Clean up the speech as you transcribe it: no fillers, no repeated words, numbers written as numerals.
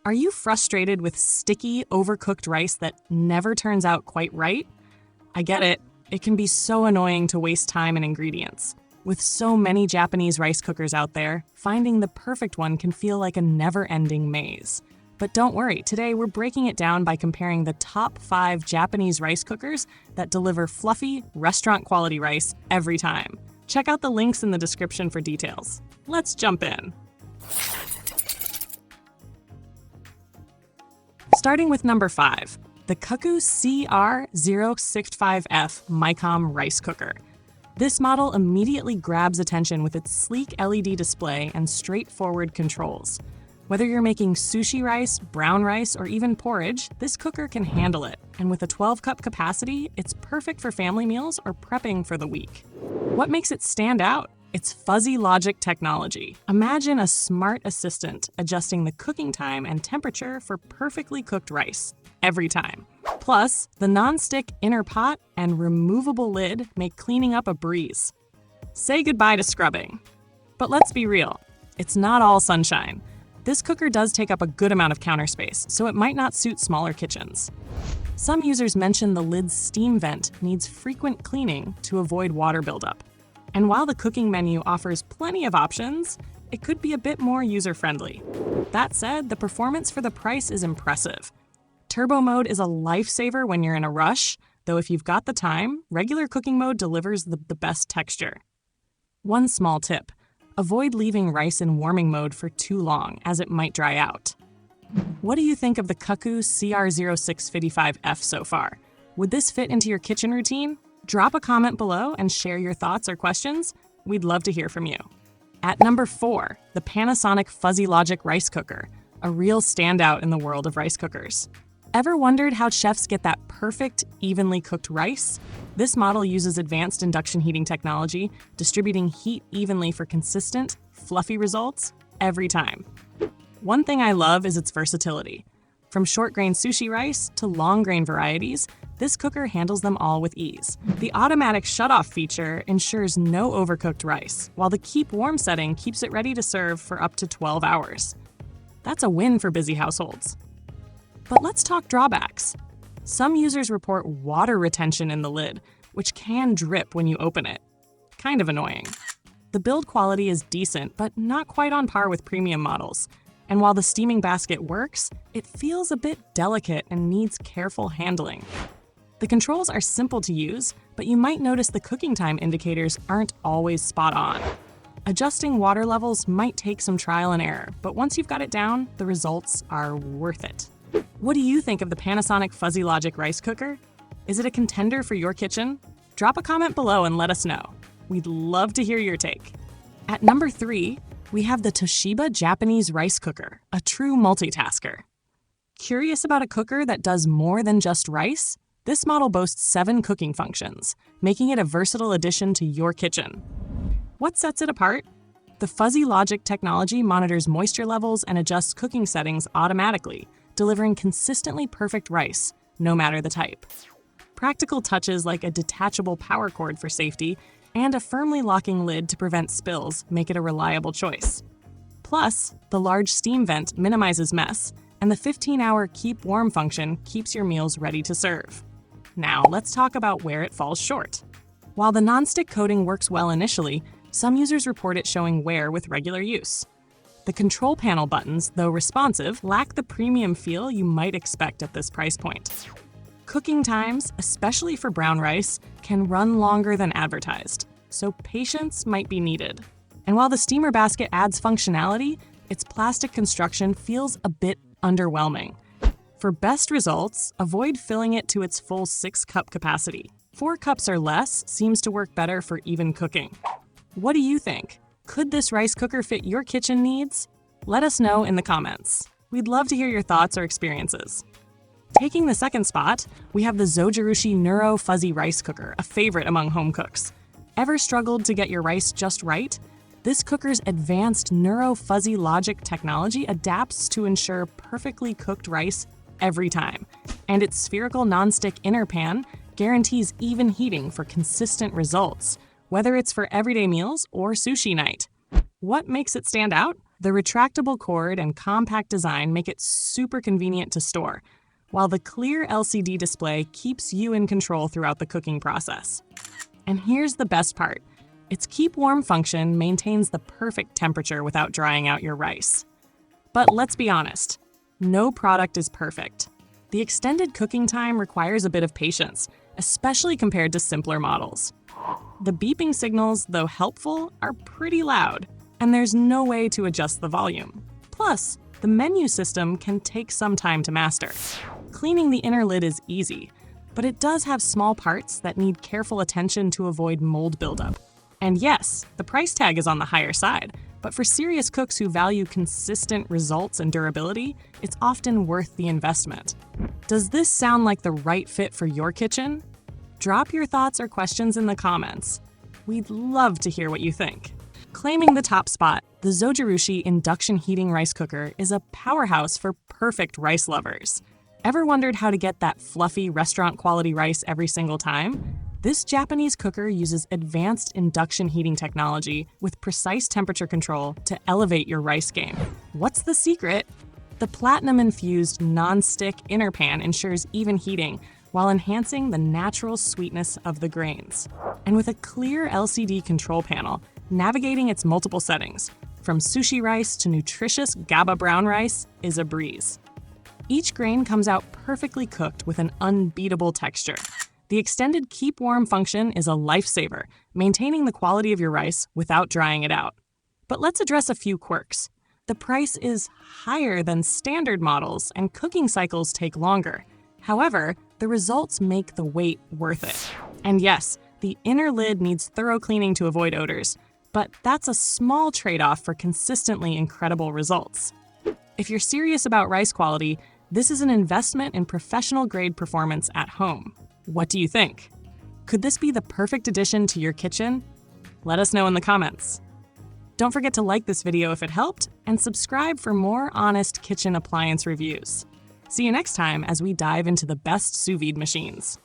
Are you frustrated with sticky, overcooked rice that never turns out quite right? I get it. It can be so annoying to waste time and ingredients. With so many Japanese rice cookers out there, finding the perfect one can feel like a never-ending maze. But don't worry, today we're breaking it down by comparing the top 5 Japanese rice cookers that deliver fluffy, restaurant-quality rice every time. Check out the links in the description for details. Let's jump in. Starting with number 5, the CUCKOO CR065F Micom rice cooker. This model immediately grabs attention with its sleek LED display and straightforward controls. Whether you're making sushi rice, brown rice, or even porridge, this cooker can handle it. And with a 12-cup capacity, it's perfect for family meals or prepping for the week. What makes it stand out? It's fuzzy logic technology. Imagine a smart assistant adjusting the cooking time and temperature for perfectly cooked rice, every time. Plus, the non-stick inner pot and removable lid make cleaning up a breeze. Say goodbye to scrubbing. But let's be real, it's not all sunshine. This cooker does take up a good amount of counter space, so it might not suit smaller kitchens. Some users mention the lid's steam vent needs frequent cleaning to avoid water buildup. And while the cooking menu offers plenty of options, it could be a bit more user-friendly. That said, the performance for the price is impressive. Turbo mode is a lifesaver when you're in a rush, though if you've got the time, regular cooking mode delivers the best texture. One small tip: avoid leaving rice in warming mode for too long, as it might dry out. What do you think of the CUCKOO CR0655F so far? Would this fit into your kitchen routine? Drop a comment below and share your thoughts or questions. We'd love to hear from you. At number 4, the Panasonic Fuzzy Logic Rice Cooker, a real standout in the world of rice cookers. Ever wondered how chefs get that perfect, evenly cooked rice? This model uses advanced induction heating technology, distributing heat evenly for consistent, fluffy results every time. One thing I love is its versatility. From short-grain sushi rice to long-grain varieties, this cooker handles them all with ease. The automatic shut-off feature ensures no overcooked rice, while the keep warm setting keeps it ready to serve for up to 12 hours. That's a win for busy households. But let's talk drawbacks. Some users report water retention in the lid, which can drip when you open it. Kind of annoying. The build quality is decent, but not quite on par with premium models. And while the steaming basket works, it feels a bit delicate and needs careful handling. The controls are simple to use, but you might notice the cooking time indicators aren't always spot on. Adjusting water levels might take some trial and error, but once you've got it down, the results are worth it. What do you think of the Panasonic Fuzzy Logic rice cooker? Is it a contender for your kitchen? Drop a comment below and let us know. We'd love to hear your take. At number 3, we have the Toshiba Japanese rice cooker, a true multitasker. Curious about a cooker that does more than just rice? This model boasts 7 cooking functions, making it a versatile addition to your kitchen. What sets it apart? The Fuzzy Logic technology monitors moisture levels and adjusts cooking settings automatically, delivering consistently perfect rice, no matter the type. Practical touches like a detachable power cord for safety and a firmly locking lid to prevent spills make it a reliable choice. Plus, the large steam vent minimizes mess, and the 15-hour keep warm function keeps your meals ready to serve. Now, let's talk about where it falls short. While the nonstick coating works well initially, some users report it showing wear with regular use. The control panel buttons, though responsive, lack the premium feel you might expect at this price point. Cooking times, especially for brown rice, can run longer than advertised, so patience might be needed. And while the steamer basket adds functionality, its plastic construction feels a bit underwhelming. For best results, avoid filling it to its full 6-cup capacity. 4 cups or less seems to work better for even cooking. What do you think? Could this rice cooker fit your kitchen needs? Let us know in the comments. We'd love to hear your thoughts or experiences. Taking the second spot, we have the Zojirushi Neuro Fuzzy Rice Cooker, a favorite among home cooks. Ever struggled to get your rice just right? This cooker's advanced Neuro Fuzzy Logic technology adapts to ensure perfectly cooked rice every time. And its spherical nonstick inner pan guarantees even heating for consistent results, whether it's for everyday meals or sushi night. What makes it stand out? The retractable cord and compact design make it super convenient to store, while the clear LCD display keeps you in control throughout the cooking process. And here's the best part. Its keep warm function maintains the perfect temperature without drying out your rice. But let's be honest, no product is perfect. The extended cooking time requires a bit of patience, especially compared to simpler models. The beeping signals, though helpful, are pretty loud, and there's no way to adjust the volume. Plus, the menu system can take some time to master. Cleaning the inner lid is easy, but it does have small parts that need careful attention to avoid mold buildup. And yes, the price tag is on the higher side, but for serious cooks who value consistent results and durability, it's often worth the investment. Does this sound like the right fit for your kitchen? Drop your thoughts or questions in the comments. We'd love to hear what you think. Claiming the top spot, the Zojirushi induction heating rice cooker is a powerhouse for perfect rice lovers. Ever wondered how to get that fluffy restaurant-quality rice every single time? This Japanese cooker uses advanced induction heating technology with precise temperature control to elevate your rice game. What's the secret? The platinum-infused non-stick inner pan ensures even heating while enhancing the natural sweetness of the grains. And with a clear LCD control panel, navigating its multiple settings, from sushi rice to nutritious GABA brown rice, is a breeze. Each grain comes out perfectly cooked with an unbeatable texture. The extended keep warm function is a lifesaver, maintaining the quality of your rice without drying it out. But let's address a few quirks. The price is higher than standard models, and cooking cycles take longer. However, the results make the wait worth it. And yes, the inner lid needs thorough cleaning to avoid odors, but that's a small trade-off for consistently incredible results. If you're serious about rice quality, this is an investment in professional-grade performance at home. What do you think? Could this be the perfect addition to your kitchen? Let us know in the comments. Don't forget to like this video if it helped, and subscribe for more honest kitchen appliance reviews. See you next time as we dive into the best sous vide machines.